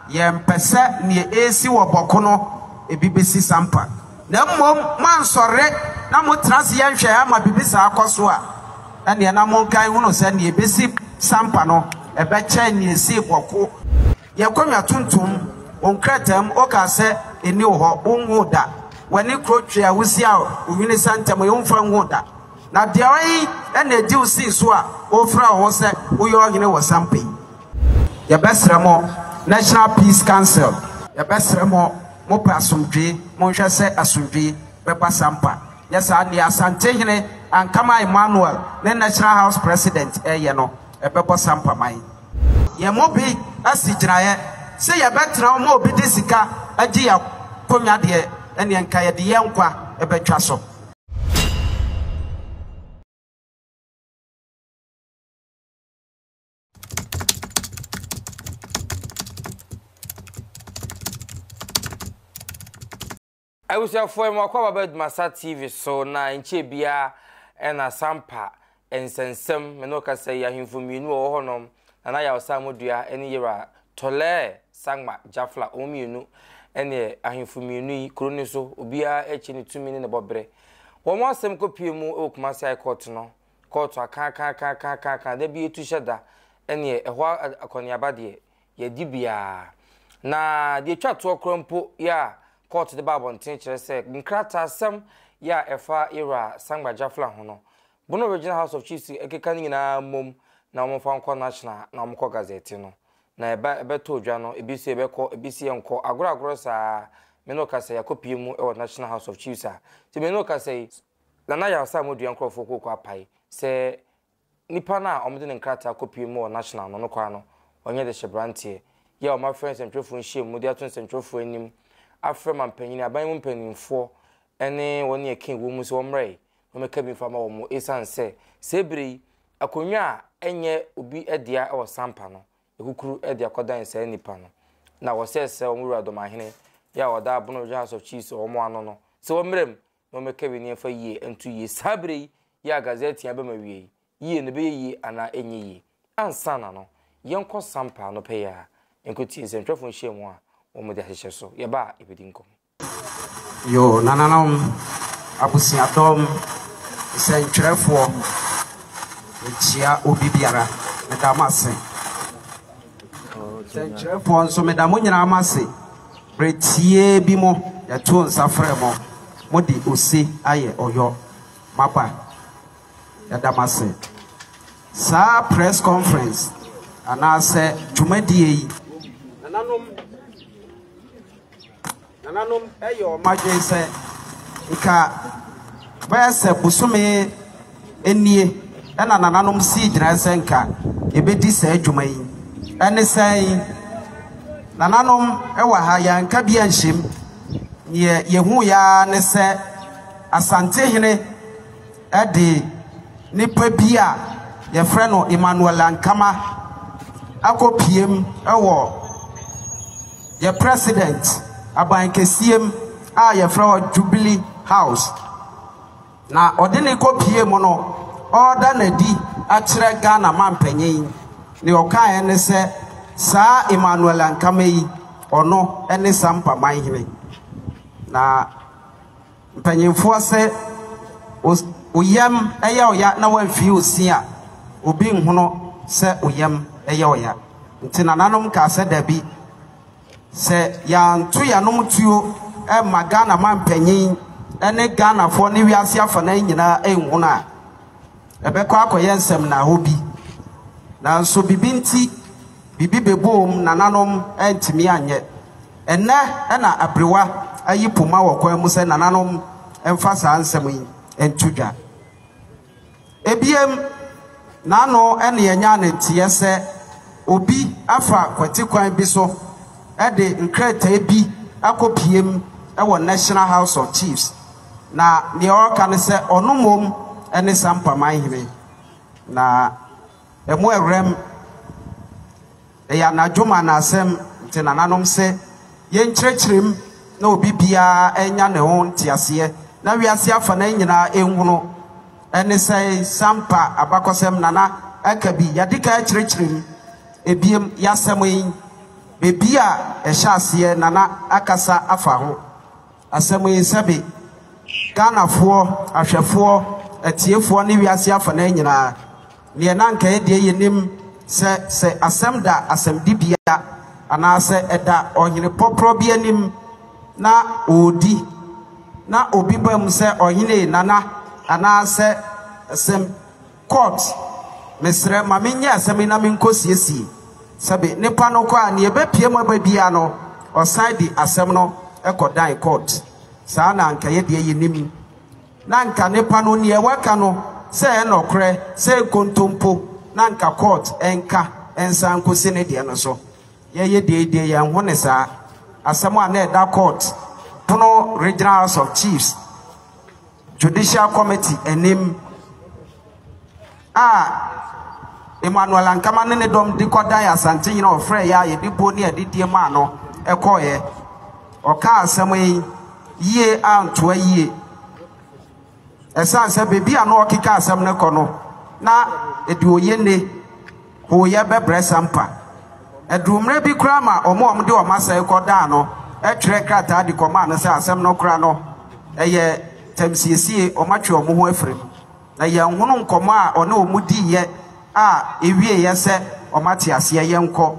yempese ne esi wo bokono ebibesi sampa na mmom mansore na motrase yenhwe ama bibisa akoso a ene na monkan hunu se ne ebesi sampa no ebeche ne esi boko yekwamya tuntum onkratam okase eni ho onhu da wani krotwe awusi a ohwini santam yomfa nhu da na de ayi ene di usi so a ofra ho se uyo ohine wo sampa yebesremo National Peace Council yebesremo mo pasumdwe mo hwɛ sɛ asumdwe bɛba sampa yesa ne Asante hene Ankama Emmanuel ne National House President no ɛbɛbɔ sampa man ye mo bi asigyinaye sɛ yɛbɛtra mo obi de sika agye ya konwa de ɛne nka yɛ de yɛnkwa ɛbɛtwa so I was your former ADUMASA TV so na inche bia ena sampa ensensem menoka say ya himfuminu ohonom na ya Sammordua eni yera tole sangma jafla omienu ene ahimfuminu yi kroni so obia echi ni tumi ne bobre wo mo asem kopie mu e Kumasi court no court aka da bi etu hyeda ene ehwa akoniaba de ye dibia na de twa to krompo ya court the babontin chere say nkrata asem ya efa era sangba jafla ho no bono original House of Chiefs ekeka nyina mom na omfa nko national na omko Gazette no na ebe to dwa no ebisi ebeko ebisi enko agoragoro sa menoka say yakopie mu e National House of Chiefs a ti menoka say na ya Sammordua nkrofo kokko apai say nipa na omde nkrata kopie mu national no kwa no onye de hyebrantie ya o ma friends entwefo nhiem mu de ato nsentwefo anim afrema mpanyini aban mu mpanyinfo ene woni eken wo mu so omre no meka bi fama wo mu esanse sebri akonwa enye obi edia e wo sampa no ekukuru edia kodan se nipa no na wo sese wo mu Dormaahene ya oda abono original House of Chiefs wo mu ano no se wo mrem no meka bi ne fa yie entu yie sabri ya Gazette ya be ma wie yie ne be yie ana enye yie ansana no yenko sampa no pe ya enkoti nsentwefo nhyiemu a omo de ahyehyɛ so ye ba ebedinkom yo nananom abusiatom sentwerefo echia obi biara medamase sentwerefo nso medamo nyina amase bretie bi mo ya to nsafre mo modi osi aye oyo mapa ya damase sa press conference anase dwumadie yi nananom eyo magye se nka bese busume enie ena nananom si gyina se nka ebedi se adwuma yi ene sai nananom ewa ha ya nka bia nhyem yehu ya ne se Asante hene ede nipa bia ye frɛ no Emmanuel Ankama akopiem ewo ye president abankesiem a ye fra Jubilee House na odene kopie mu no order na di akire Ghana mampanyin ne okae ne se saa Emmanuel Ankama yi ono ene Sampamanhene na mpanyinfo se oyam eya oya na wanfi osia obi nhono se oyam eya oya ntina nanom ka se dabi se ya ntu ya nom tuo e magana mampanyin ene Ghana fo ne wiase afa na nyina enhunu a ebekọ akoye nsem na hobi na nso bibinti bibi bebom nananom entimi anye enne na abrewa ayi poma wokwan mu se nananom emfa sa nsem yi entudwa ebiem nano ene yenya ne tie se obi afa kwatikwan bi so ede nkreta bi akopiem ewo National House of Chiefs na ne oka ne se onomom ene Sampamanhene na emu erem ya na dwuma na asem nti nananom se ye nkyerɛkyerɛm na obi bia enya ne ho ntiase na wiase afa na nyina enhunu ene se Sampa abakosem nana akabi yadika kyerɛkyerɛm ebiem yasem yi bebia ehyasie nana akasa afa ho asɛm yi sɛbe Ghanafoɔ ahwɛfoɔ atiefoɔ ne wiase afa na nyinaa ne na nka de yenim sɛ asɛm da asɛm dibia ana sɛ ɛda ɔhene popro bi anim na odi na obi bam sɛ ɔhene nana ana sɛ asɛm court mesrɛ ma menye asɛm na menkosiesie sɛbe nipa no kɔ a ne ebepie mo babia no ɔsan di asɛm no ɛkɔdan court saa na nka ye de yenim na nka nipa no ne waka no sɛ ɛnɔkorɛ sɛ kontompo na nka court enka ensan kosi ne de no so ye de yan ho ne saa asɛm a na ɛda court pono regional house of judicial committee enim Emmanuel Ankama ne dom de kodan Asante nyina ofre ya ye de bo ne adidie ma no ekoye oka asɛm yi yie antoa yie esan se bebi ano okika asɛm ne kɔ no na edi oyene ho ye bebre sampa edumre bi kura ma omo de omasa ekoda no etwere krata de koma no se asɛm no kura no eye temsiesie omatwe omo ho afrem na ye nhono nkoma a one omudi ye ewie ye se omate ase ye nko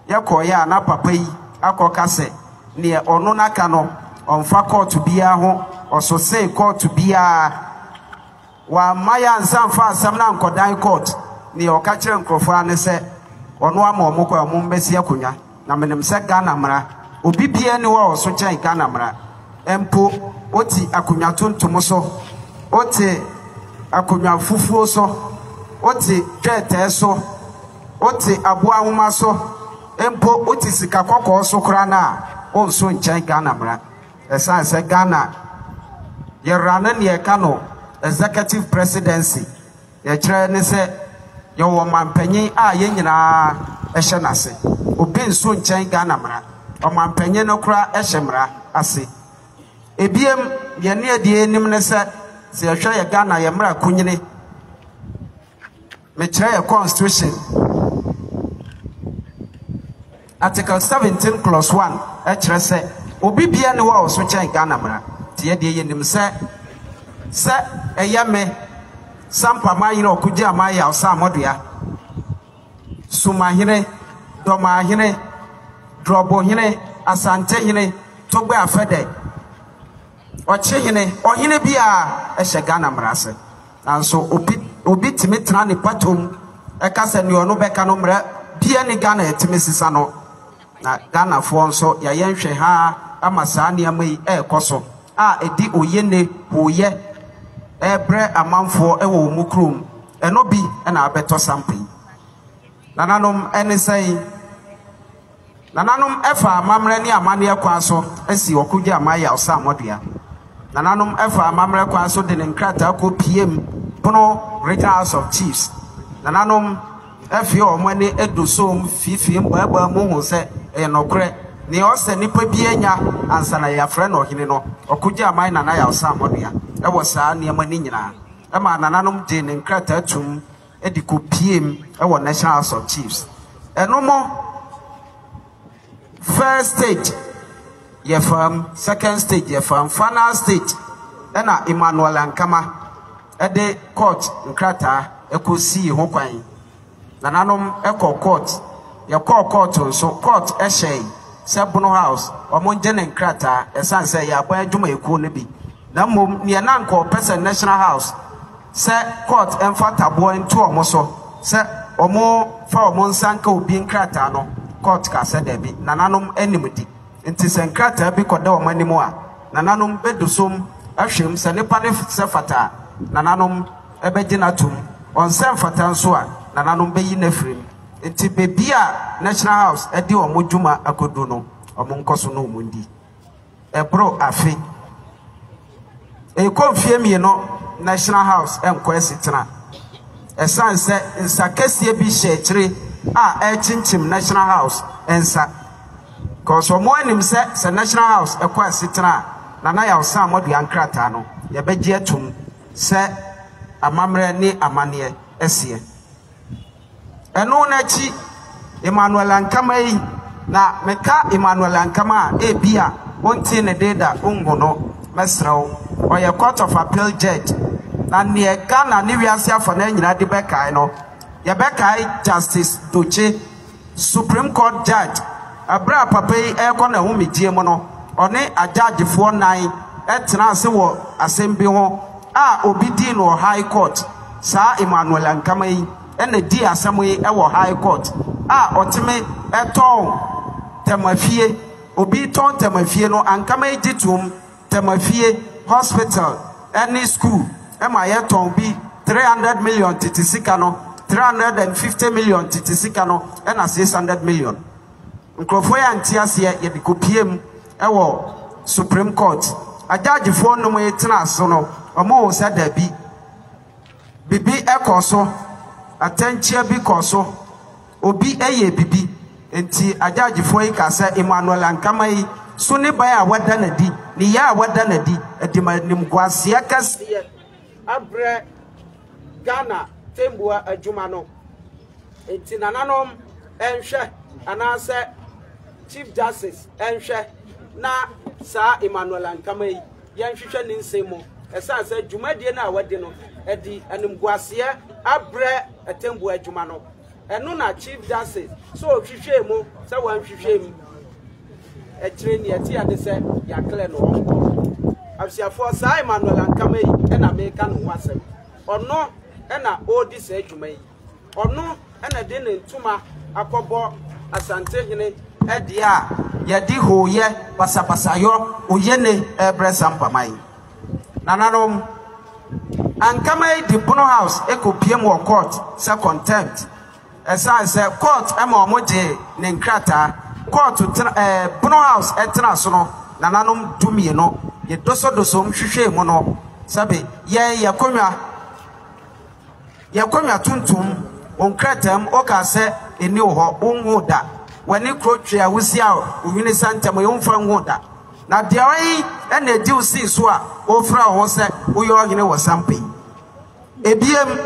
ye koye na papa yi akoka se ne ono naka no onfa court bia ho oso se court bia wa maya nsanfa asam na nkodan court ne oka kire nkrofo ane se ono ama omokọ omo mbesi akonwa na menem se Ghana mra obi bia ne wo so kyen Ghana mra empo oti akonwa tontom so oti akonwa fufuo so oti twete so oti aboa homa so empo oti sika kokọ so kra na onso nchen Ghana mra esan se Ghana yerana ne kano executive presidency ye kire ne se ye wo mampanyin a ye nyina ehye nase obi nso nchen Ghana mra o mampanyin no kra ehye mra ase ebiem ye ne ade enim ne se hwe ye Ghana ye mra kunyine me kire ye constitution Article 17 clause 1 kire se obi bia ne wo so chen Ghana mra tie de ye nim se eyame Sampamanhene okuje amaya Sammordua Sumahene Dormaahene Dormaahene Asante hene togbe afede ochihene ohene bia ehye Ghana mrase nanso obi timi tra ne patom ekase ne ono beka no mra bia ne Ghana etimi sisa no na Ghana fo nso ya yenhwe ha amasa ne amai ekoso edi oyene hoye ebre amanfo ewo mukrum eno bi na abeto sample nananom ene sei nananom efa amamre ne amane kwa so esi okuje amaya Sammordua nananom efa amamre kwa so de nkrata ko PM pono regional house of chiefs nananom efi omane edosom fifie mbaba mu hu se enokre ne ose nipa bi anya ansana ya frɛ no hene no okuje amai na ya Sammordua ewo saa ne amani nyina ema nananom de ne nkrata tum ediko PM ewo national house of chiefs enomo first stage ye fam second stage ye fam final stage ena Emmanuel Ankama ede court nkrata ekosi ho kwan nananom eko court ye court nso court ehye Sabono house omonje ne nkrata esanse ya ban adwuma ekuo ne bi na mom ne na nko person national house se court emfa tabo into omoso se omo fa omo nsanka obi nkrata no court ka se da bi nananom animdi enti se nkrata bi koda omo animu a nananom bedosom ahwem se nipa ne se fata nananom ebegina tum on se fata nso a nananom beyi na frem enti bebia national house edi omo dwuma akodu no omo nkoso no omundi ebro afi konfie mi no national house enko esitena esanse nsakesie bi hyekyere chinchim national house ensa cause omo anim se national house ekọ esitena na ya Sammordua nkrata no ye beje atum se amamre ni amane esie eno na chi Emmanuel Ankama yi na meka Emmanuel Ankama ebia wonti ne deda ungono mesrawo oye court of appeal judge na ne Ghana ne wiase afọ na nyina de bekai no ye bekai Justice Doche Supreme Court judge abra papai ekọ na humidie mo no one ajagefo nan etena ase wo assembly ho a obi di no high court sa Emmanuel Ankama yi ene di asem yi e wo high court a otime eton temafie obi ton temafie no Ankama yi gitum temafie hospital any school e ma yeton bi 300 million titisika no 350 million titisika no ena 600 million nkrofo ya ntiase ye de kopiem e wo Supreme Court ajagefo no mo yetena so no omo se da bi bibi ekoso atanchia bi koso obi eye bibi enti ajagefo yi ka se Emmanuel Ankama yi so ne ban a wada na di ni ya wada na di edimanim gwase akase abre Ghana tembua adwuma no enti nananom enhwe anase Chief Justice enhwe na sa Emmanuel Ankama yi yenhwehwe ne nsemo esa se dwumadie na wade no edi animguase abre atembu adwuma no eno na Chief Justice so hwehwe mu se wan hwehwe mu ekire ne eti ade se ya kle no onko afsiafo sa Emmanuel Ankama yi ena meka no wasem ono ena odi se adwuma yi ono ena de ne ntuma akobo Asante hene edia yedi hoye basabasayo oyene ebre Sampamanhene nananom Ankama yi di Bono House ekopiem wo court se contempt esa se court ema omoje ne nkrata court Bono House etena so no nananom dumie no ye doso mhwehwe mu no sabe ye yakonwa tuntum onkratam okase eni ho onhu da wani krotwe a wusi a ohwini santem yomfa nhu da na de ayi ena edi usi so a ofra ho se uyo ohene wo sampe ebiem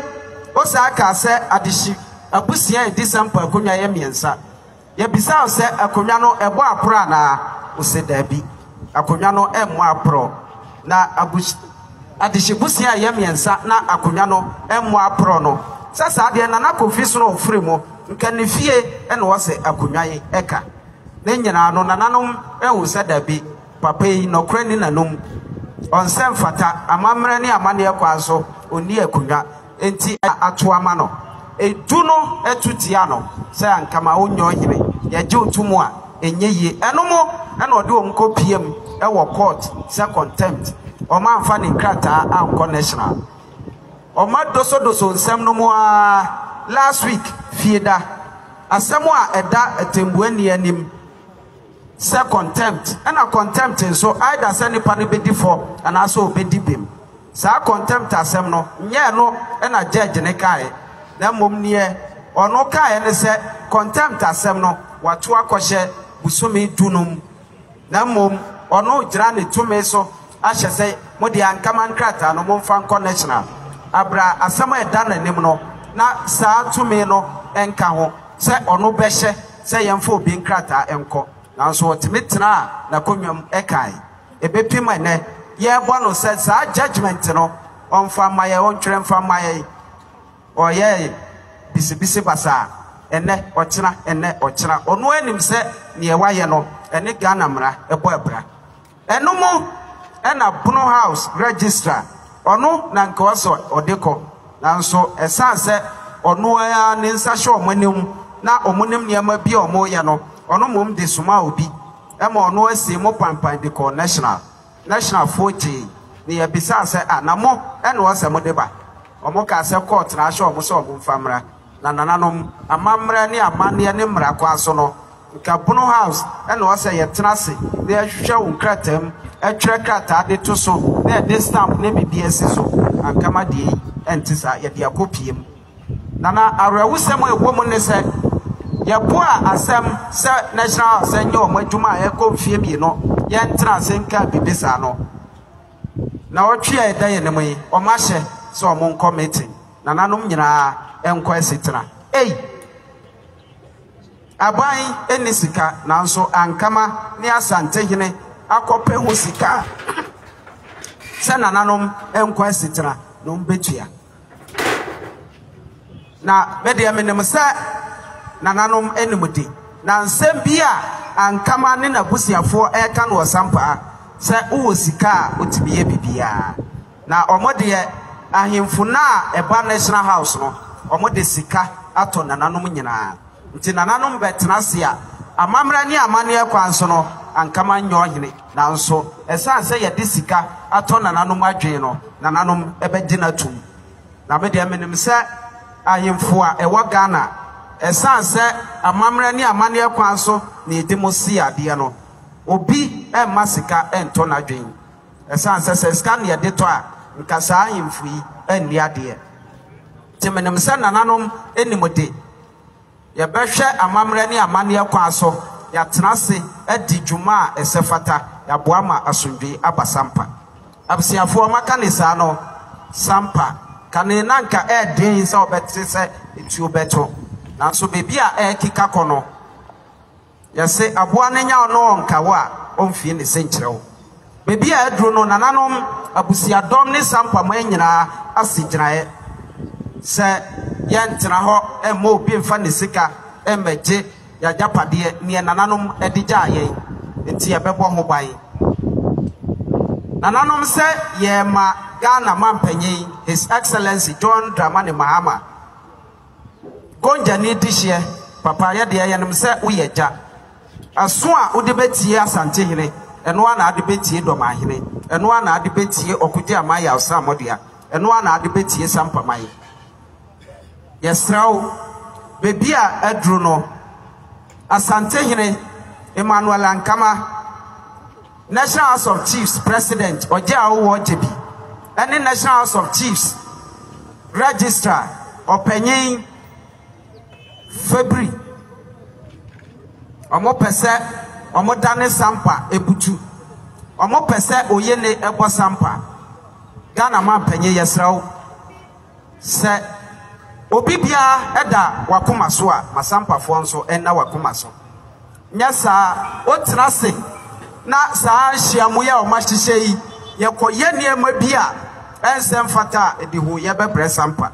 o sa aka se adishi abusia edi sampa akonwa ye miensa ye bisa se akonwa no ebo apro na useda bi akonwa no emo apro na adishi busia ye miensa na akonwa no emo apro no sasa de na na kofi so no ofre mo nkanifie ene wose akonwa ye eka ne nyina no nananom ewu seda bi papa yi no krani nanom onsem fata amamre ne amane ekwaso oni akonwa enti atoama no edu no etutia no se Ankama onyo hire ye je otumu a enye enomo ene ode omkopiem ewo court se contempt o ma amfa ne krata anko national o ma doso nsem no mo last week fieda asemo a eda atembuani anim se contempt ena contempt nso either se nipa ne bedi for and also obedi bim sa contempt asem no nye no ena judge ne kai na mom nie ono kai ne se contempt asem no wato akɔhye busumi dunum na mom ono gira ne tumi so ahye se modi Ankama nkrata no momfa nko national abra asem eda na nim no na sa tumi no enka ho se ono behye se yemfo obi nkrata enko nanso otimetena na konwam ekai ebepima ne ye bono se sa judgment no onfa maye ontwere mfa maye oye bisibisi basa ene ochina ono anim se ne ewaye no ene Ghana mra ebo ebra enomo ena Bono House registrar ono na nkawaso odeko nanso esa se ono ya ne nsa hye omonem na omonem ne ma bi omo ye no ono mom de suma obi ema ono asi mo pampan de ko national 40 ne ya bisa se anamo ena wase mo de ba omo ka se court na hye omo so omo famra na nananom amamra ne amane ne mra kwa so no nka Bono House ena wase ye tenase de ahwehwe wonkratam etwere krata de to so na de stamp ne BBS so Ankama de entisa ye de akopiem nana arawusem egwo ne se ye boa asem se national senyo omadwuma ye konfie bi no ye ntra senka bibisa no na otwe e da ye ne moyi o ma hye so o mon committee nananom nyina enko esitra aban eni sika nanso ankama ne Asante hene akope ho sika se nananom enko asitira no mbetua na bede amenem se nananom enimudi na nsem bia ankama ne na busiafo eka no Sampa se uwo sika otibiye bibia na omode ahemfo na eba National House no omode sika ato nananom nyina nti nananom betena a amamra ni amane kwanso no ankama nyo hene nanso esan se ye de sika ato nananom adwen no nananom ebegina tum na me de amenem se ahemfo a ewo Ghana esan se amamra ni amane kwanso na edimosi ade no obi emma sika ento na dwen esan se sika na ye de to a nkasa ahemfo yi enni ade temenem se nananom enimode ye behwe amamra ni amane kwanso ya tenase edi dwuma esefata ya boama asundwe abasampa absiafo maka ne sa no Sampa kane nanka den se obete se etu obeto nanso bebi a kika kono ya se aboa ne nya ono nkawa omfie ne senkyerɛw bebi a eduro no nananom abusiadom ne Sampa ma nyina asigyinae se yentena ho emma obi mfa ne sika emmeje ya japade ne nananom edija ye enti ebebo ho ban nananom se ye ma Ghana mampanyin His Excellency John Dramani Mahama gonja ni dihye papa ye de yenem se uyeja aso a ode betie Asante hene eno ana ade betie Dormaahene eno ana ade betie okuje amaya Sammordua eno ana ade betie Sampamanhene yesraw bebi a adru no Asante hene Emmanuel Ankama National House of Chiefs President oje awo jebi any National House of Chiefs Registrar opanyin February omo pese omo dane Sampa ebutu omo pese oyene ebo Sampa Ghana man panyin yesraw se obibia eda wakoma so a Masampa fo nso enna wakoma so nyasa otrase na saa hyiamu ya o mahyehyɛ yi yekoye niema bia ensem fata edi ho ye bebre Sampa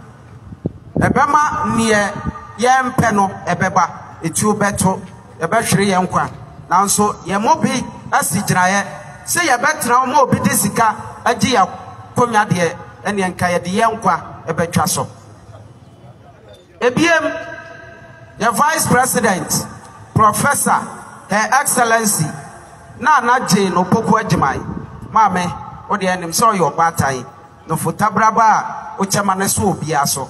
ebema nie ye mpe no ebeba etu beto ebehwere ye nkwa nanso ye mobi asigyiraye se ye betra mo obi de sika agi ya konwa de ene enka ye de ye nkwa ebetwa so ebiem the Vice President Professor Her Excellency na Jane Opoku Agimai mame odi enim so yo batai no fotabraba o chamane so obia so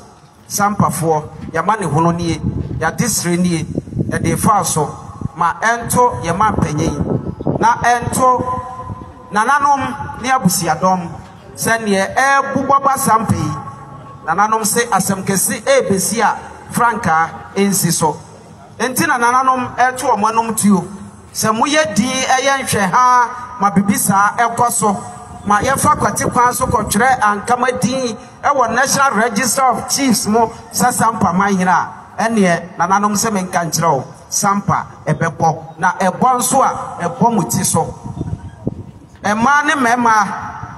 Sampafo ya mane hono nie ya disre nie ya de fa so ma ento ya mampanyin na ento nananom ne abusiadom se ne buboba Sampa nananom se asemkesi ebesi a franka ensi so enti nananom eto omanom tuo se moye din eyenhwe ha ma bibisa ekoso ma yefa kwate kwan so kotwere ankama din ewo National Register of Chiefs mo sa Sampamanhene a ene nananom se menka nkyerɛw Sampa ebebo na ebo nso a ebo muti so ema ne mema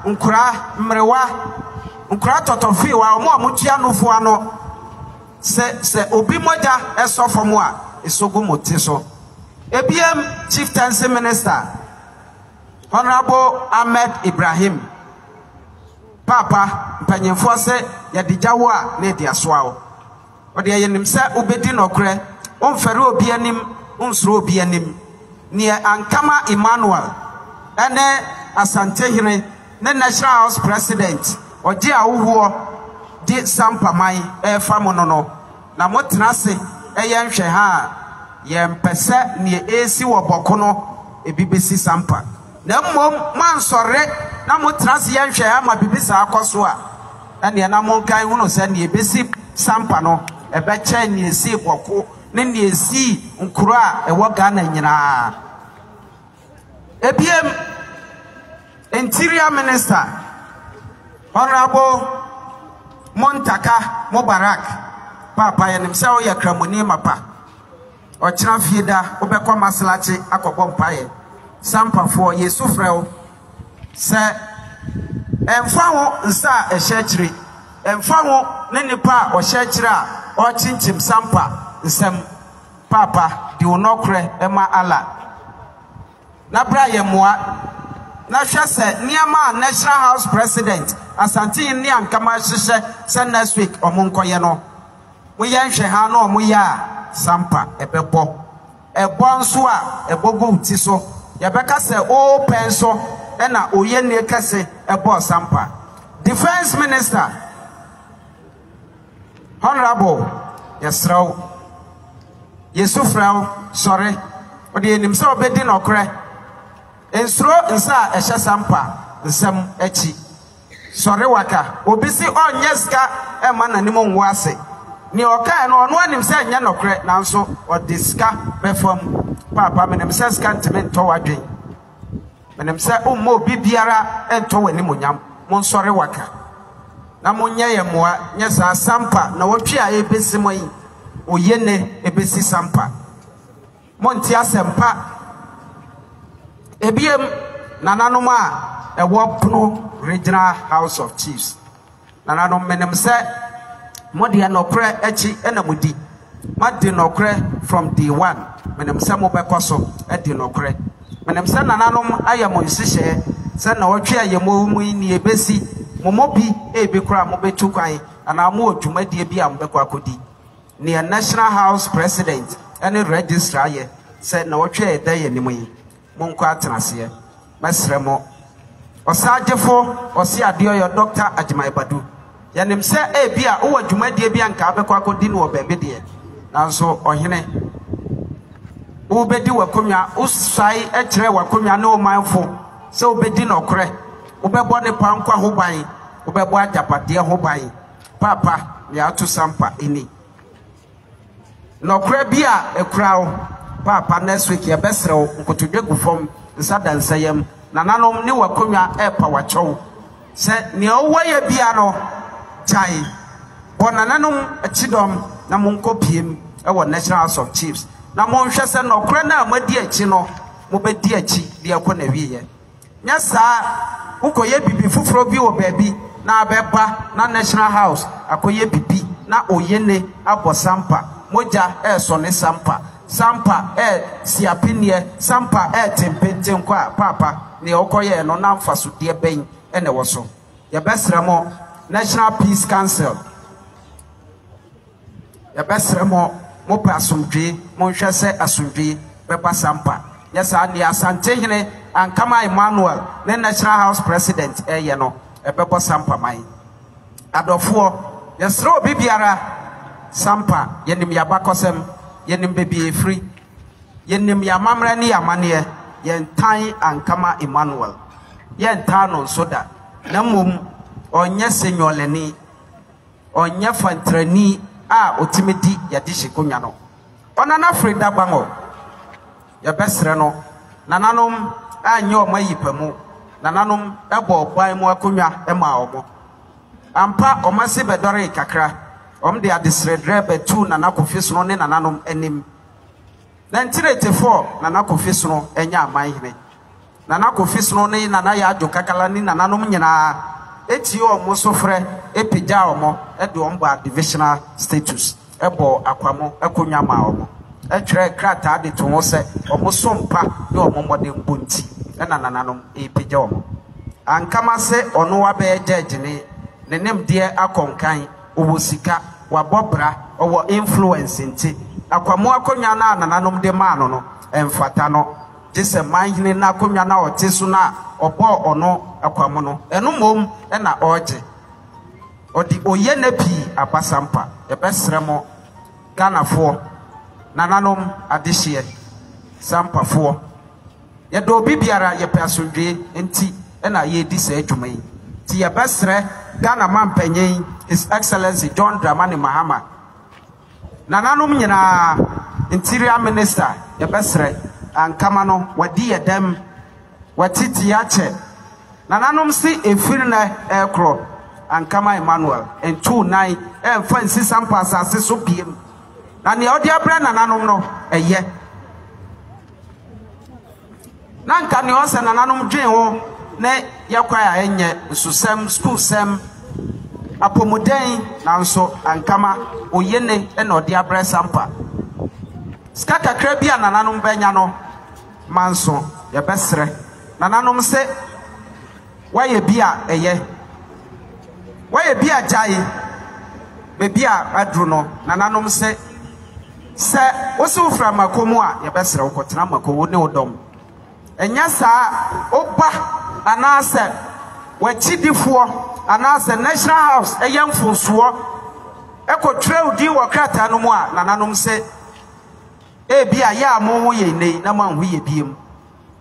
nkura mrewa nkura totofi wa omo amutua nofo ano se obi moja esofo mo a esogu muti so ebiem Chieftaincy Minister Honorable Ahmed Ibrahim Papa mpanyemfo se yadijawo a na dia soawo ode yenim se obedi nokre onfere obi anim onsro obi anim ne Ankama Emmanuel ene Asante hene ne National House President oje awuwo di Sampamanhene famono no na motena se eyenhwe ha yempese ne esi wo bokono ebibesi Sampa na mmom mansore na motrase yenhwe ama bibisa akoso a ene na monkan hunu se ne ebesi Sampa no ebeche ne esi boko ne ne esi nkuro a ewo Ghana nyina ebiem Interior Minister Honorable Montaka Mubarak Papa yenim se o yakramoni mapa ochira fieda obekwa maslachi akobọ mpaye sampa for yesu frɛw sɛ emfa ho nsa ehyɛkyiri emfa ho ne nipa ɔhyɛkyiri a ɔkyinkyim sampa nsɛm papa di onokre ema ala na bra ye moa na hwɛ sɛ niama national house president Asante ni ankama hyehyɛ sɛ next week omonkoye no mo yɛ nhwɛ ha na omo yɛ a sampa ebebɔ nso a ebogo uti so yɛbɛka sɛ o penso na oye ne kase ebo sampa defense minister honorable yesraw yesufraw sorry odi enim sɛ obedi nokre ensuro nsa ehye sampa nsem echi sorry waka obisi onye ska ema nanim nwo ase ni oka no ono anim sɛ nya nokre nanso odiska befam papa menem sɛ ska nteme ntɔ wadwen menem sɛ ummo bibiara ento wani monyam mon sorry waka na monye ye moa nye sa sampa na wotwe a ebesi moyi oyene ebesi sampa monti asempa ebiem nananom a ewo pno regional house of chiefs nananom menem sɛ modi anokre echi enamudi madi nokre from day 1 menem sɛ mobɛkɔso edi nokre menem sɛ nananom ayamo nhyehyɛ sɛ na wotwe ayemo mu ni ebesi momobi ebekura mobetu kwan ana mo odwumadie bi am bekwa kodi ne national house president any registrar ye sɛ na wotwe eda ye nimu yi monko atenase mesrɛ mo osagefo osi adeoyo Dr. Ajimai Badu yanim sɛ ebi a wo adwumadie bi anka bekwa kodi no obebe de nanso ohene wo bedi wakonwa usai ekyere wakonwa na o manfo sɛ obedi nokre ubebo ne pankwa ho ban ubebo ajapade ho ban papa ya ato sampa eni nokra bi a ekrawo papa next week ye besrew nkotodwe gufom nsada nsayem nananom ni wakonwa epa wachow se ne owoye bia no chai bonananom achidom na monkopiem ewo national house of chiefs na monhwe se nokra na amadi achi no mobedi achi de akona wiye nya saa ukoye bibi fufuro bi wo baabi na abeba na national house akoye bibi na oyene abo sampa moja so ne sampa siapenie sampa tempenten kwa papa ne okoye no na mfaso de ben ene wo so ye besremo national peace council ye besremo mo pasumdwe mo hwɛ sɛ asumdwe beba sampa yes ani Asante hene ankama Emmanuel ne national house president ye no ebebo sampa man adofo yesro obi biara sampa yenim yabakosem yenim bebi efri yenim yamamra ni yamane yentan ankama Emmanuel yentan no soda na mom onye senyoleni onye fantrani a otimedi yade hyekonwa no onana frida bango ya besre no nananom anye omayipamu nananom ebo ban mu akonwa ema omo ampa omase bedore kakra omde adesredre betu nanakofiso no ne nananom enim 1984 nanakofiso no enya amanhene nanakofiso no ne nana ya adwo kakala ni nananom nyina eti omo sofre epija omo ede omba divisional status ebo akwamo akonwa ma omo etwere krata de to ho se omosompa de omomode mbonti na nananom epija omo ankama se ono wa be judge ne nem de akonkan owo sika wabobra owo influence nti akwamo akonwa na nananom de ma no emfata no jese manhene na akonwa na oteso na obo ono akwamo no eno mom na oje odi oye na pi abasampa ebesremo ganafo nananom adehye sampafo ye do bibiara ye pasodwe enti na ye di sa adwumai ti ye besre Ghana mampanyin His Excellency John Dramani Mahama nananom nyina interior minister ye besre ankama no wadi yedem watiti ache nananom si efiri na ankama Emmanuel en 29 fancy sampa asase so biem na ne odi abre nananom no eye na nka ne ose nananom dwen ho ne yakwa ya enye susem school sem apomuden nanso ankama oyene na odi abre sampa ska kakra bia nananom benya no manso ye besre nananom se waye bia eye waye bia jai be bia adru no nananom se osu fra makomu a ye besre ukotena makowo ne odom enya saa oba anase wachidifo anase national house eyamfonso ekotwere udi wokrata no mu a nananom se bia ya mo ho ye nei na man ho ye biem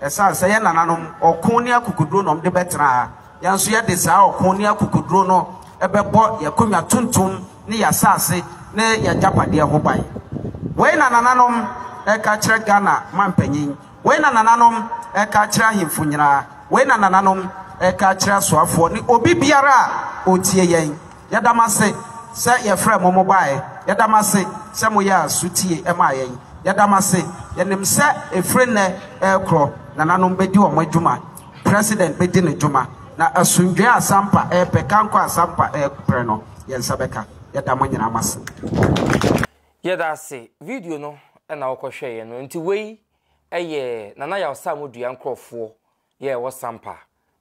esa se ye nananom okon ne akukudro no de betra ya nso ye de saa okon ne akukudro no ebebo ye konwa tuntum ne ya sase ne ya japade ho ban we na nananom ka kire Ghana mampanyin we na nananom ka kire ahemfo nyina we na nananom ka kire soafo ni obi biara otie yen yadamase se ye frɛ mo mobile yadamase se mo ya sutie ema yen yadamase yenim se efrene ekro nananom bedi o madwuma president bedi ne dwuma na asundwe asampa pekanko asampa pre no yensabeka yadamo nyina amase yadase video no na wokohwe ye no nti wei eye nana ya Sammordua nkrofo ye wo sampa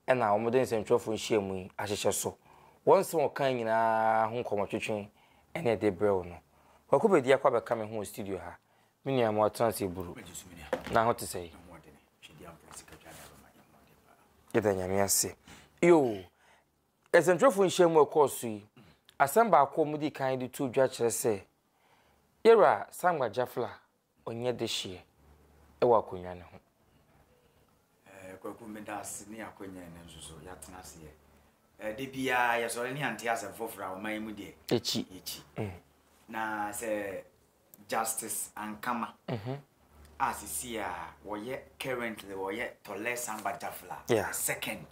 na omoden sentwofo nhyiamu yi ahyehye so wonse won kan nyina ho nkomotwetwen ene de brew no wakobedi akwa beka me ho studio ha mini am watanse buru na ho tesei yeda nyame ase yo esentwofo nhyiamu ekoso yi asamba akomudi kan de tu dwa kire se yera sangwa jafla onye de hye ewa konwa ne ho kwaku medas ne akonya ne nsuso yatena se de bia ya so ne ante ase fofra o man mu de echi na se justice ankama asisi a woye currently woye tole samba jafla second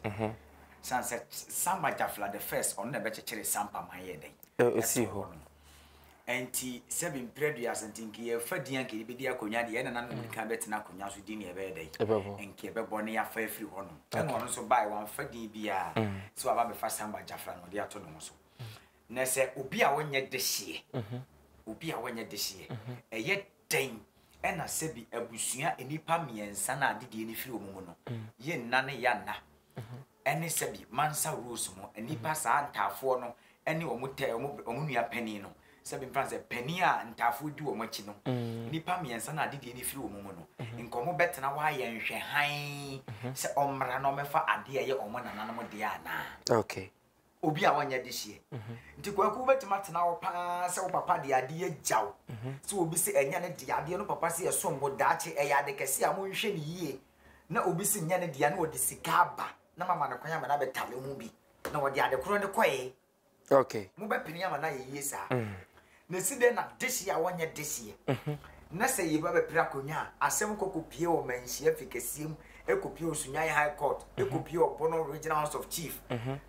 sunset samba jafla the first on na be chekere Sampamanhene esi ho enti seven period Asante nki ye fadian ke be dia konya de na nanu kan betina konya so di ne be dey enki be bone ya fa afiri ho no en ono so bai wan fadi bia so aba be fa samba jafla no de ato no so na se obi a wonye de hye obi a wonye de hye eye den ena sebi abusua enipa miensa na adede ni firi omumu no ye nna ne ya na ene sebi mansa rules mo enipa sa ntafo no ene omunu penny no sebi France penny a ntafo di omachi no enipa miensa na adede ni firi omumu no nkomo betena wa ye nhwe han se omra no mefa ade ye omo nananom de ana okay obi a wanya de hye nti kwaku betima tena wo pa se wo papa de ade agyaw so obi se enya ne de ade no papa se esombo daache eya de kese a mo nhwe ne yie na obi se nya ne de na wo de sikaba na mama ne kwanya na betale mu bi na wo de ade kro ne koye okay mo be pini ama na yie sa na si de na de hye a wanya de hye na se yiba be pra konya asem kokopie wo manhia fikasiem ekopie osunyai high court ekopie opono regional house of chief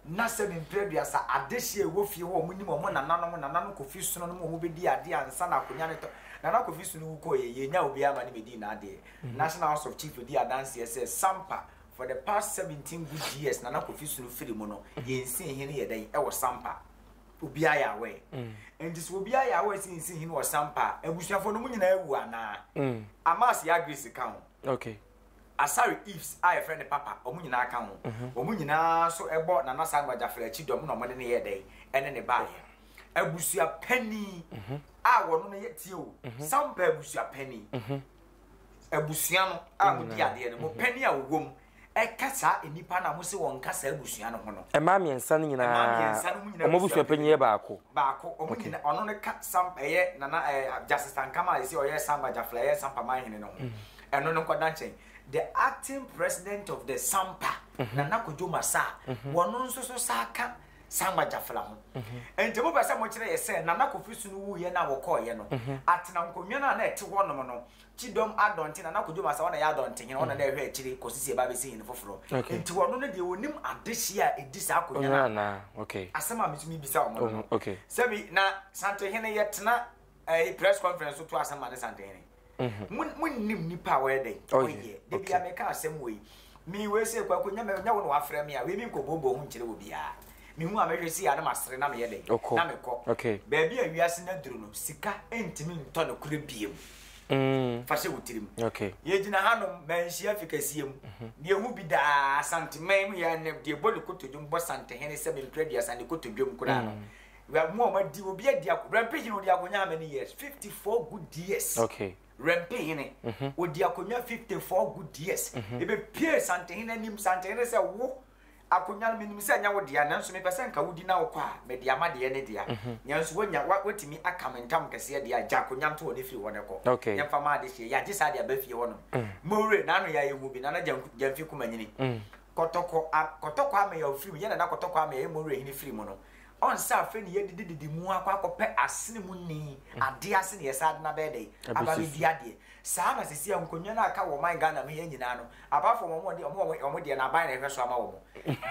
na se bin previous adehie wo fie wo munim omo nananom kofi suno no mo bedi ade ansa na konya ne to nana kofi suno ko ye nya obi ama ne bedi na ade national house of chief di adanse say sampa for the past 17 good years nana kofi suno firi mo no ye nsin hene ye dai e wo sampa obi aya we enti so obi aya we sin hene wo sampa abusuafo no munyina ewu ana amas ya grace kan okay asari ifs I friend papa omunyina aka ho omunyina so ebo nana sangwa jafra chi dom no mo de ne ye dai ene ne ba ye abusua penny a wono ne yetie o sampa abusua penny abusua no a mudi ade ne mo penny a wogom e kasa enipa na mo se won kasa abusua no ho no e ma miensa no nyina o busua penny baako omunyina ono ne ka sampa ye nana justice ankama isi o ye samba jafra ye Sampamanhene no eno no kwadan chen the acting president of the Sampa Nana ADUMASA wono nso so saka samba jafla ho enti mo pese mo kire ye se Nana kofisu no wuye na wokọ ye no atena nkonwa na ete ho no no chidom adonte Nana ADUMASA wona ya adonte he wona na ehwe akiri kosisi ba besi hin foforo enti wono no de wonim adehye a edi sa akonya na okay asema mitumi bisa wo no okay sebi na santo hene ye tena a press conference to Asante Santene. Mun nipa we dey. Oye. De bia me ka asem we. Mi we say kwaku nya wo afra me a we mi ko bobo hu nkire wo bia. Mi hu amehwesi ya na masere na me ye dey. Na me ko. Okay. Baby a wiase na duru no sika entimi nto no kure biem. Fashe wutirim. Okay. Ye gina hanom manhia fikasiem. De hu bi da Asante man ya ne de boli kotodwum bo Sampamahene se me mpredua sande kotodwum kura no. We have more di obi adi rampage no di akonya how many years? 54 good years. Okay. Rampage odi akonya 54 good years. Ebe pie Sampamahene nim Sampamahene se wo akonya minim se anya wo dia nanso me pese nka wodi na wo kwa me dia ma de ne dia. Nyanso wonya wotimi akamentam kase dia akonya to ne firi wona ko. Yemfa ma de hye ya je sa de abafie wono. More na no ya yehu bi na na jamfi kumanyini. Kotoko ame ya ofiri ye na kotoko ame ya more hini firi mo no. On sa fe ne yedidi mu akwakope asene mu ni ade asene yesa na bede ababi diade sa na sisi ankonwa na aka wo man Ghana me nyina no apart from omo de na ban na hwe so ama wo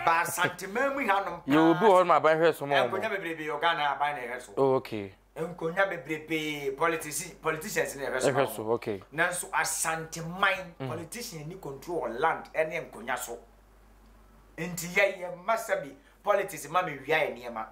ba Sampamahene hanom you will be on my ban hwe so mo ankonwa bebrebe yo Ghana ban na hwe so okay ankonwa bebrebe politicians na hwe so okay nanso Asanteman politician ni control land ene ankonwa so enti ye masabi politics ma me wia eniema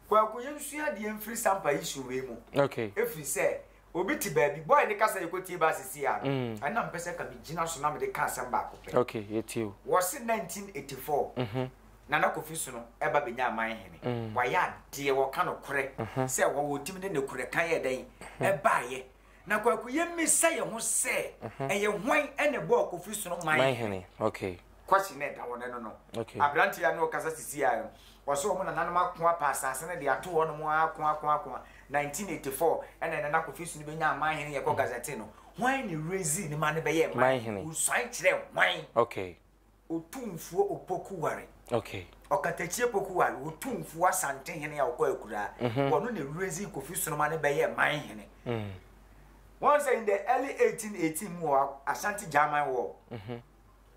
kwa kuyensu de emfiri sampa issue we mu okay efiri say obi ti baabi boy de kasa yekoti ba sisi ya ana mpese ka bigina so na me de ka asem ba kope okay yetiu was 1984 nana kofi so no eba benya Amanhene wa ya de wo ka no kore say wo wotimi ne kure kan ye den eba ye na kwa kuyemi say ye ho say eye hwan ene bo kofi so no Amanhene okay question that one no okay abranti ya no kasa sisi ya waso mo na nanom akoa pa asase ne de ato wono mo akoa 1984 ene na kofisu ni benya Amanhene ye ko Gazette no hwan ni raise ni ma ne be ye Amanhene usan kire hwan okay otumfuo opoku ware okay okatachie poku ware otumfuo Asantehene ya ko akura wono ne raise kofisu no ma ne be ye Amanhene once in the early 1818 war Asante German war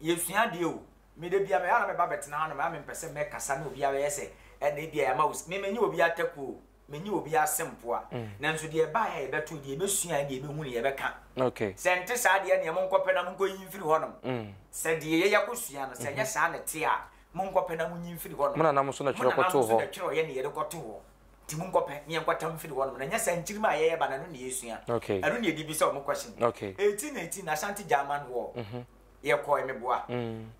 yesua de o me de bia me ana me ba betena hanu me mpese me kasa na obi a yese e na bia ya ma me menyi obi ataku menyi obi asempoa nanso de ba ya beto de besua de be hu ne ye beka okay sente sa de ne mo nkopɛ na mo nko yimfiri honom se de ye yakosua no se nya sa na te a mo nkopɛ na mo yimfiri honom mo na nam so na kyerɛ kɔto ho na kyerɛ ye ne ye kɔto ho ti mo nkopɛ ne nkɔtam firi honom na nya sa nkyiri ma ye ba na no ne yesua okay ɛno ne di bi se o mo question okay 1818 Asante German war ye ko emeboa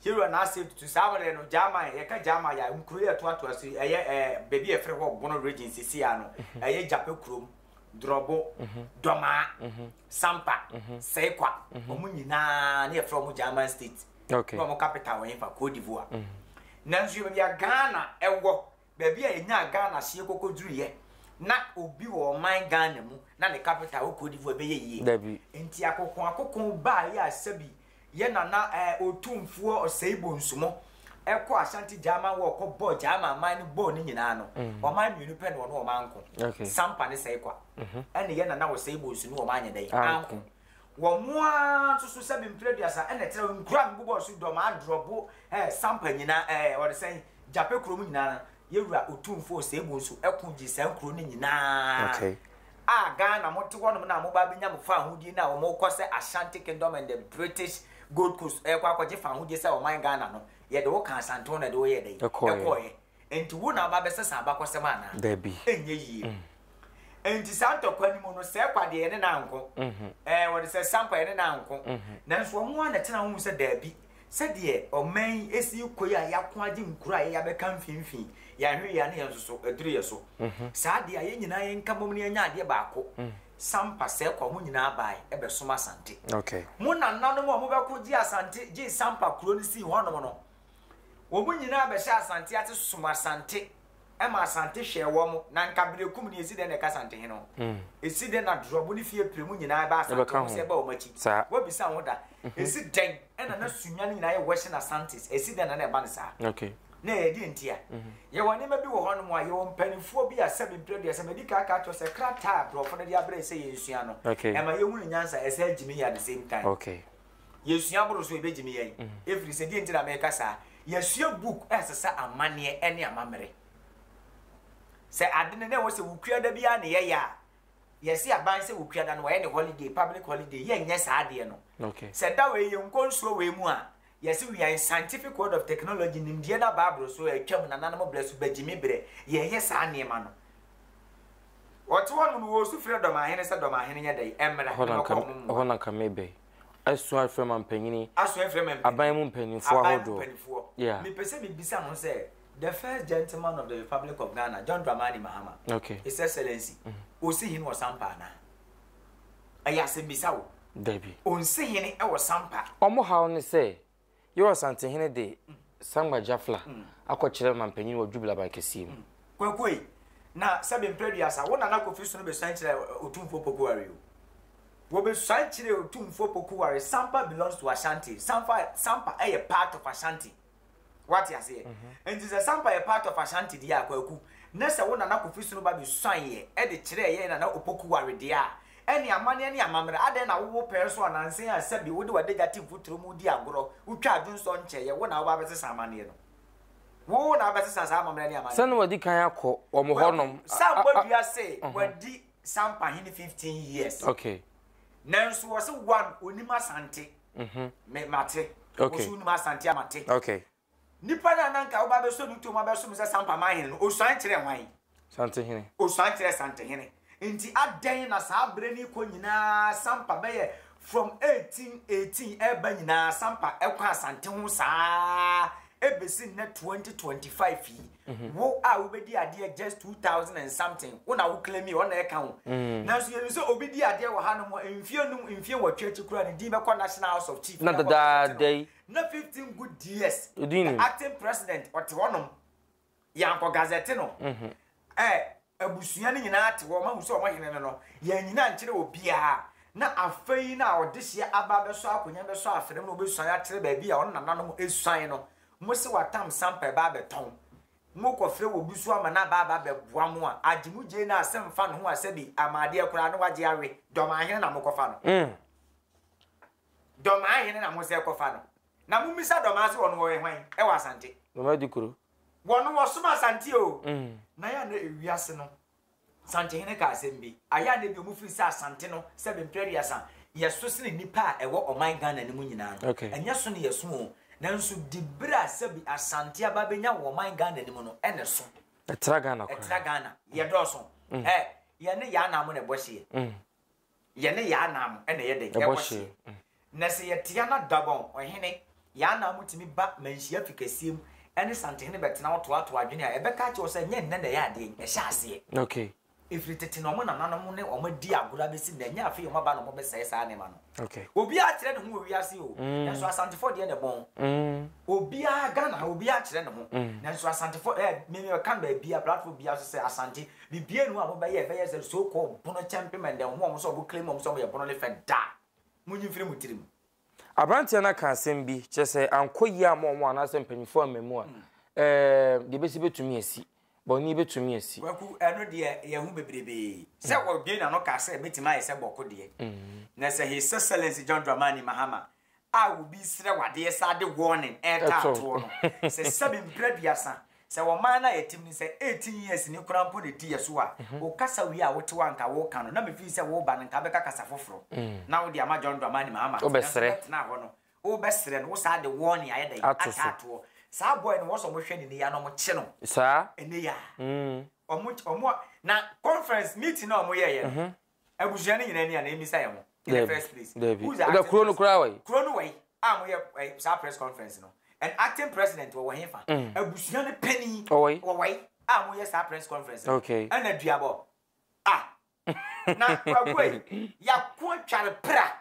hero na ase to samole no German ye ka German ya nkuru ye to aso eye baby e frɛ ho bono region sisi ya no eye Jape krom drobo doma sampa seikwa omu nyina na ye frɛ mo German state okay no mo capital we fa Cote d'Ivoire nanso ye bia Ghana ewo baby e nya Ghana hye kokoduru ye na obi wo man Ghana mu na ne capital Cote d'Ivoire be ye yi enti akokon ba ya asabi ye na otumfuo oseibo nsumo ekọ Asante German wo ko bo German man bo ni nyina no o man mienu pe no o man ko sampa ne sei kwa ene ye na oseibo nsu no o man nyedai anko wo moa susu sebi mpredua ene tere nkura mbubo so do ma drobo sampa nyina wo de sei Jape krom nyina ye wura otumfuo oseibo nsu ekun ji sankro ni nyina okay Ghana mote wono na mo ba benya mo fa hudi na wo mo kose Ashanti Kingdom and the British Gold Coast kwa kwaje fa hudi se o man Ghana no ye de wo kan Santo na de wo ye de ekoye enti wo na ba be se sa ba kose ma na debi enye yi enti Santo kwani mo no se kwa de ye ne na nko wo de se sampa ye ne na nko nanso wo mo na tena hu se debi se de o man esi koyi a yakon age nkura ya be kan finfin ya hwe ya ne yenso eduru ye so sa de aye nyina ye nka mom ne anya ade baako sampa se kwa mo nyina bai e be soma Asante okay mo na nanom mo be ko ji Asante ji sampa kuro ni si honom no wo mo nyina be sha Asante ate soma Asante e ma Asante hwe wo mo na nka brekum ni esi de ne ka Asante he no esi de na drobo ni fie premu nyina ba Asante se ba o machi wo bi sa ho da esi den e na sunya ni nyina ye worship Asante esi de na na e ba ne sa okay na ye di ntia ye woni ma bi wo hono mo aye wo mpanifo bi asabi mpre de asama di ka to se krata brofo na di abre se yensua no e ma ye hunu nyansa ese agimi ya the same time okay yensua bro so e be gimi ye every se di ntia America sa yesua book esesa amane ene amamere se adene ne wo se wukua da bia ne ye ya Yes, a ban say we create an any holiday, public holiday, yes, idea no. Okay. Said that way, you go so way more. Yes, we are in scientific world of technology in Indiana Babro, so a chum and animal blessed by Jimmy Bre. Yes, I name man. What one who was to Fred Dormaahene said Dormaahene day, Emma, Hona Kamebe. I swear from Sampamanhene. I swear from a buy penny for a yeah. Me perceive Bissan say the first gentleman of the Republic of Ghana, John Dormaahene Mahama. Okay. His Excellency. O see him was Sampana. I asked Bissau. Debbie. On see him, I was Sampa. Omo how ne say. You are Sanction de Samba Jafla. I could tell my penny or jubila by Cassim. Quay. Now, Sabin Predias, I want an acquisition of Sanctuary or Tomb for Pokuario. What be Sanctuary or Tomb for Pokuari? Sampa belongs to Asante. Sampa a part of Asante. What you say? And is a Sampa a part of Asante, dear Kwaku. Nessa one an acquisition of Baby Sanye, Eddie Tre and Opokuari, dear. Any money, any mamma, I then I will person and say, I said, you would do a negative foot to Mudia Gro, who tried to son chair, one hour better Sammordua. One hour better Sammordua. Somebody can call or Mohonum. Somebody say, when the Sampamanhene 15 years. Okay. Nancy was one Unima Sante. Me mate. Okay. Unima Santia mate. Okay. Nipana Nanka, Babason to my Bassum Sampamanhene, or Santre wine. Sampamanhene. O Santre Sampamanhene. Inti adan na sa brani ko nyina Sampa be from 1818 eba nyina Sampa ekwa Asante ho sa ebesi na 2025 wo a obedi ade just 2000 and something wo na wo claim me wona eka ho na so yenu so obedi ade wo ha no mo emfie wo twetwe kura ni di be ko National House of Chief na da day na 15 good years the acting president ote wonom yanko Gazette no abusuya ni nyina ate wo ma muso wo hene no ya nyina nkyere obia na afei na odehye aba be so akonya be so afrem no obesuan ya kire ba bia won nananom esuan no mo se watam Sampa ba beton mo kofre wo bisu ama na ba be boa mo a agimu je na asem fa no ho asabi amade akura no waje awe Dormaahene na mo kofa no Dormaahene na mo se kofa no na mo misa Dormaahene won wo hwan e wa Asante no dikuru wonu wo soma Asante o na ya na ewiase no Sampamanhene ka asembi aya na bi mu firi sa Asante no se be mpere san yeso sene nipa e wo oman Ghana ni mu nyina no enya so ne yeso o nanso dibra sebi Asante aba benya wo oman Ghana ni mu no ene so etra Ghana ye doso ye ne ya na mu ne bohye ye ne ya na mu ene ye de ye bohye na se ye tia na dabon ohene ya na mu timi ba manhia fikasiem ene Sampamanhene betena woto adwene a ebeka che wo se nye nne na ya de ye hyase okay if it is no man and ne o ma di agura be si na nya afi o ma ba no mo be sai sa ne ma no okay obi a kire ne ho wi ase o enso Asante for de ne bon obi a Ghana obi a kire ne ho enso Asante for me kan ba bia platform bia so say Asante bibie nu a mo ba ye be ye so ko bono champion dem mo so bo claim mo so ye bono le fe da munyi firi mutirim abrantia na kan sem bi che say ankoyi a mo ana sem panifo amemu a de besi betumi asi boni betumi asi kwaku eno de ye hu bebrebe se wo bi na no ka se betima ye se boko de na se His Excellency John Dormaahene Mahama a wo bi sire wade sa de warning eta to no se sabi mprediasa se wo man na yetim ni se 18 years ni kurampo de di yeso a wo kasa wi a wo te wanka wo ka no na me fi se wo ba nka be kasa foforo na wo de ama John Dormaahene Mahama na ho no wo besre no wo sa de warning aye da atato sa boy no wo so mo hwe ni ya no mo che no sa ene ya omo na conference meeting no mo ye ye abuja ni nyina ni na emisa ye mo in the first place who's the chrono way mo ye sa press conference no and acting president wo he fa abuja ni penny wo way mo ye sa press conference okay and aduabo na kwakwe ya ko tware pra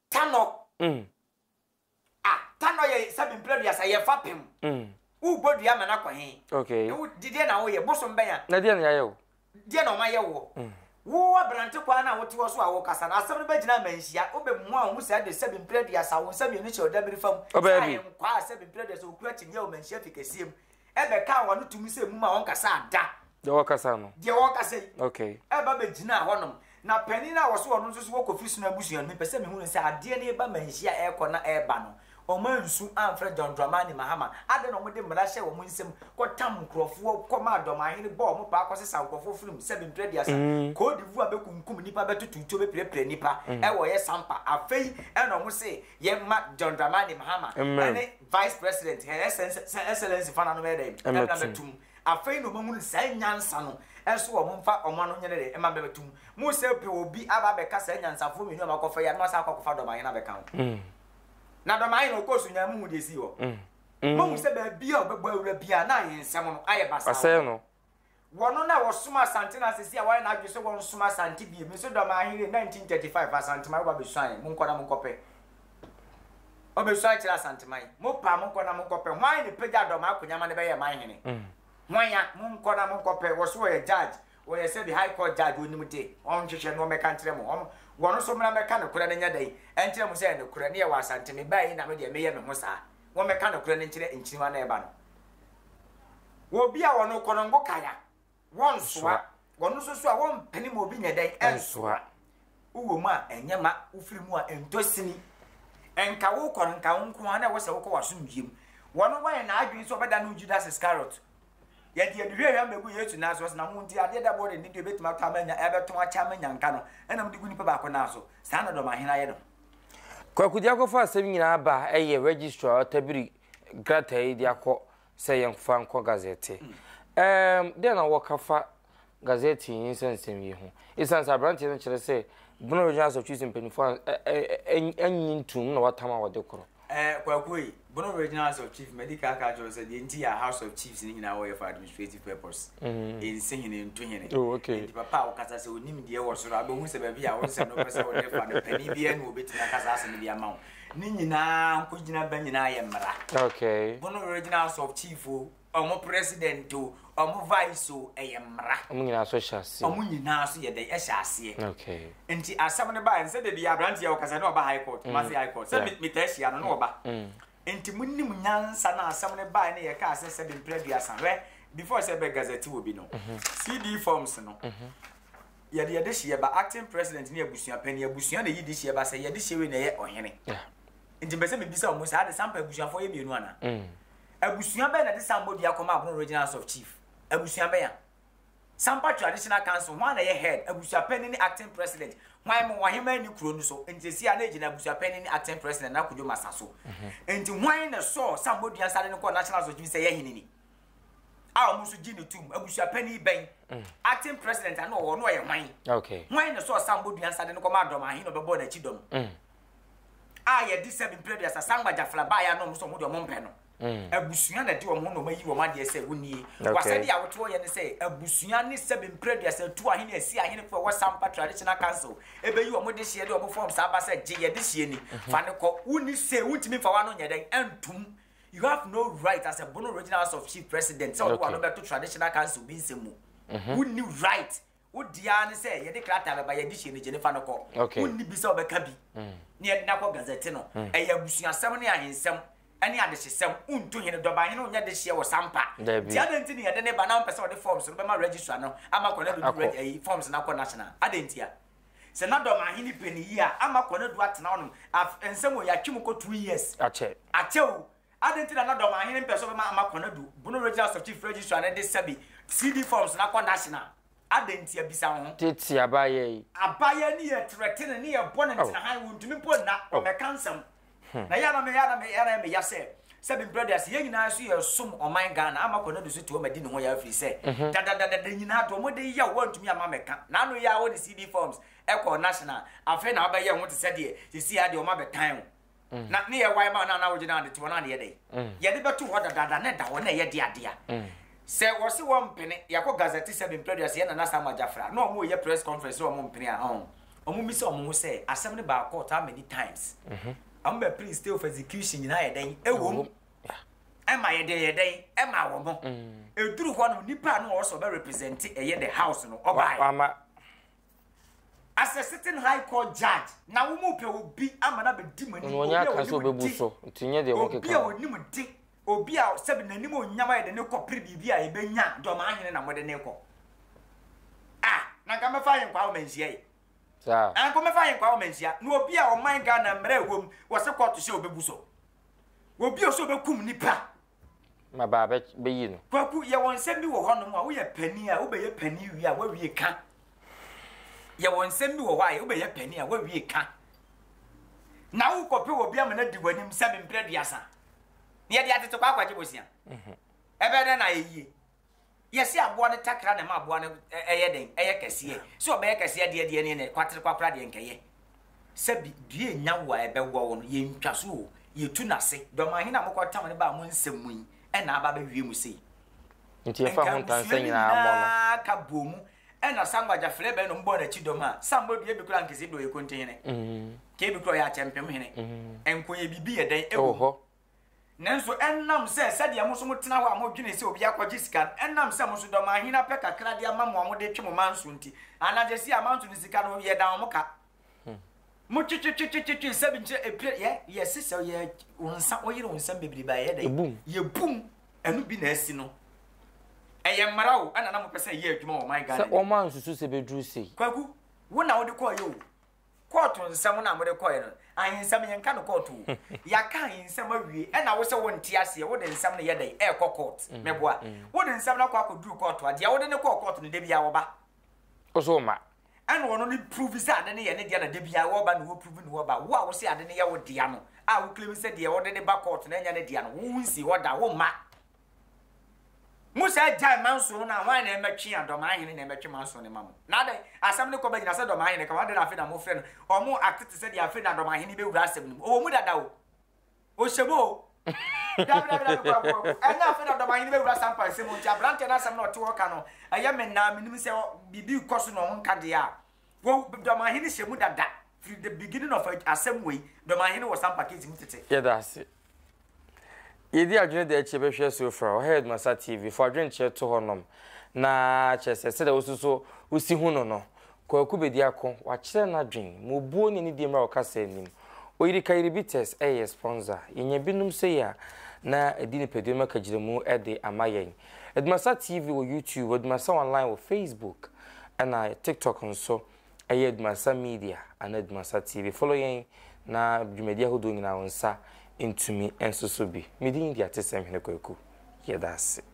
tano tano ye sabi mplodi asa ye fapem u bodu ya mana kwa he okay u dide na wo ye bosom ben ya na die na ye wo die na o ma ye wo wo abrante kwa na wo ti wo so a wo kasa na asem be gina manhia o be mu a wo se de sabi mplodi asa wo sabi ni che o da biri fam ayi kwa sabi mplodi asa o kura tinye o manhia fikasiem ebe ka wo no tumi se mu ma won kasa ada de wo kasa no de wo kasa okay eba be gina honom na pani na wo so no so wo kofi so na busuan me pese me hu se ade na eba manhia e ko na eba no omansu amfre Dormaahene mahama ade no mode mmara hye wo munsem kotam nkrofo koma Dormaahene bo mo pa akosesa nkrofo film 7 ko divu abekunkum nipa betututo beprepre nipa e wo ye sampa afei e no mo se ye ma Dormaahene mahama ane vice president her excellence fana no mede e na betum afei no mamu sa nyansa no enso wo mfa omano nyene e ma betum mu se pe obi aba beka sa nyansa fo menu amakofa ya no asa akofa Dormaahene abeka na Dormaahene okosu nyamu hu de si ho mamu se ba bia obegbo awura bia na yensem no aye basa no wono na wo suma Asante na sesi a wa na adwe so won suma Asante bi me so Dormaahene 1935 Asante mai ba be swan mu nkona mu nkope obe swan kira Asante mai mu pa mu nkona mu nkope hwan ne pega Dormaahene akonya ma ne be ye man hene hwan ya mu nkona mu nkope wo so ye judge wo ye say the high court judge oni mute on hwehwe no meka ntre mu wono so mra meka ne kura ne nya dai entre mu say ne kura ne ye wa Asante me bai na me de me ye me ho sa wo meka ne kura ne nkyire nkyiriwa na e ba no wo bia wono kono ngo kaya won soa wono so a won pene mo bi nya dai ensoa uwo mu a enyema ufiri mu a entosini enka wo kono nka wo nko na wo se wo ko waso mbiem wono wan na adwen so obeda no Judas Iscariot yedi hwe hwe mbegu Yesu na so na mu nti ade da bode ni de betima ka manya ebeto acha manya nka no ena mu de guni pa ba ko na so sa na Dormaahene aye no kwakudi akofa asem nyina ba eye registrar tabiri grata yi dia ko se yenfa nko Gazette de na wakafa Gazette yin sensem yi ho isansa branch no kire se Bono Regional of Chiefs penifo anyintum na watama wode koro kwakui Bono Regional of Chief medical card said the entire House of Chiefs in our for administrative purpose in singing in twinning. Oh, okay. The papa Casa so nim dear was so who said be our son of the penny bien will be to Casa and the amount. Nina Kujina Benina Yamara. Okay. Bono Regional of Chief omo president to omo vice eyemra omunyina so hyase omunyina so ye de hyase okay enti asam ne ba ense de bia brand ya okasa na oba high court masi high court se mitashia no oba enti munnim nyansa na asam ne ba ne ye ka se be previous an before se be Gazette wo bi no CD forms no ye de hye ba acting president ne abusua pani abusua na yi de hye ba se ye de hye we na ye ohene enti be se me bisa omo sa de sampa abusua fo ye mienu ana abusuan be na de Sammordua koma Bono Regional of Chief abusuan be ya Sampa Traditional Council one na ye head abusua penny acting president hwan mo wahema ni kuro no so ntesi a na ejina abusua penny acting president na Kudwo Masaso enti hwan na so Sammordua sare no ko National of Chief say ye hini ni a o musu gini tum abusua penny ben acting president na wo no ye hwan okay hwan na so Sammordua sare no ko ma Dormaahene no bebo na chi dom a ye di 7 previous asangba jafla ba ya no muso mo do mo mpe no abusua na di wo no mayi wo ma de se woni wasade a woto ye ne se abusua ni 7 previous tu ahene asi ahene for what Sampa Traditional Council ebeyi wo mo de hye de wo form sa ba se je ye de hye ni fa ne ko woni se wutimi fa wa no nyeden entum you have no right as a Bono Regional of Chief President so wo no beto Traditional Council bi nsemu woni right wodia ne se ye de krata ba ye de hye ni je ne fa ne ko woni bi se obeka bi ne ye na ko Gazette no e abusua sem ne ahensem ani adehesem untu hene Dormaahene onya de hye wo Sampa ti adenti ne yede ne ba na mpese wo de forms no be ma registrar no ama kona do forms na ko national adenti a se na Dormaahene peni yi a ama kona do atena onum ensem wo ya twim ko 2 years ache o adenti na Dormaahene mpese be ma ama kona do Bono Regional of Chief registrar na de sabi CD forms na ko national adenti abisa ho teti abaye ni ye threaten ne ye bone ntina han wuntumi po na o me kansam na yana me yase seven brothers ye nyina so ye som o man Ghana ama kona do so to madi ne ho ya afri se da nyina do mo de ya wantumi ama meka na no ya wo de CD forms e national afa na abaye ho te se de sisi ya de o ma betan na ne ye wai ma na wo gina de to na de ye de ye de beto ho da ne da ho na ye de adea se wo se wo mpene ya ko Gazette seven brothers ye na sama jafra no mo ye press conference wo mpene a o mo mi se o mo se asem ne ba court how many times amba please stay of execution na ye den ewom ema ye den ema wo mo eduru ho no nipa no wo so be represent eye the house no obai as a sitting high court judge na wo mu pe obi ama na be di mani obi aka so bebu so tinye de wo keka obi a onim di obi a sebi nanim onyama ye de ne kopre bibi a e benya Dormaahene na mo de ne ko na ga me fa yin kwa o mensia yi sa an ko me fa yin kwa o mensia no obi a o man Ghana mra ewom wo se court hye obebu so obi oso bekum nipa ma ba be yi no kwaku ye won sem bi wo hono a wo ye pani a wo be ye pani wi a wo wie ka ye won sem bi wo ho a wo be ye pani a wo wie ka na wo kope obi am na di wanim se be mpre duasa ne de atete kwa kwaje bosia ebe de na yeye yesi abo ne takra na ma abo ne eye den eye kese so obe ye kese de ne kwatere kwakra de nkeye se bi due nya wo a ebe wo no ye ntwaso ye tu na se Dormaahene na mokotam ne ba mo nsem mu na aba ba wie mu sei nti e fa ho tansa nyina amo no ka bomu na sangwaja flebe no mbo na chi doma Sammordua bi kura nkese do ye kontene ke bi kura ya chempem hene enkoye bibi ye den ewo nanso ennam se de amoso mutena ho amodwene se obi akwaji sika ennam se moso Dormaahene apeka kra de amamo amode twe mo manso nti anaje si amanso ni sika no ye dan mo ka mo chichichichichi se bi nche epre ye sisa ye wonsa oyire wonsa bebiri ba ye den ye bum enu bi na asi no eye mmarao ana na mo pese ye adwuma o my god se o man susu se bedru sei kwaku wo na wo de ko ye o court nsam na mo de ko ye no ahinsam ye nka no court o ya ka ahinsam awie na wo se wo ntia se wo de nsam na ye den e ko court meboa wo de nsam na kwa akoduru court a de wo de ne ko court no de bia wo ba o so ma and one only prove say ade ne ye ne dia na de bia wo ba no wo prove no wo ba wo a wo se ade ne ye wo dia no a wo claim say de wo de ba court na nya ne dia no wo nsi wo da wo ma musa jai manso na wan na emetwe Dormaahene na emetwe manso ne mamo na dai asam ne ko ba gina say Dormaahene ka wan de afi na mo frɛ no o mo act say de afi na Dormaahene be wura asem nim o mu dada o shebo dabra ko anya afi na Dormaahene be wura sampa se mo ntia brante na asam na o te wo ka no aye me na minim se bibi koso no nka de a wo Dormaahene shemu dada from the beginning of asem way Dormaahene was sampa case mutete yeah that's it yedi adwene de eche behwe so fra o ADUMASA TV for adwene che to honom na chese se de osuso usi hu no kwaku bedi akọ wa kire na adwene mo buo ni di mra o kasa anim oyiri kairi bites sponsor yenye binum se ya na edi ni pedu maka gire mu ede amayen ADUMASA TV o YouTube ADUMASA online o Facebook and TikTok nso ADUMASA media and ADUMASA TV follow yen na dwumedia hodo nyina wonsa into me and so be. Medin dia tesem hene kwaku. Yeah, that's it.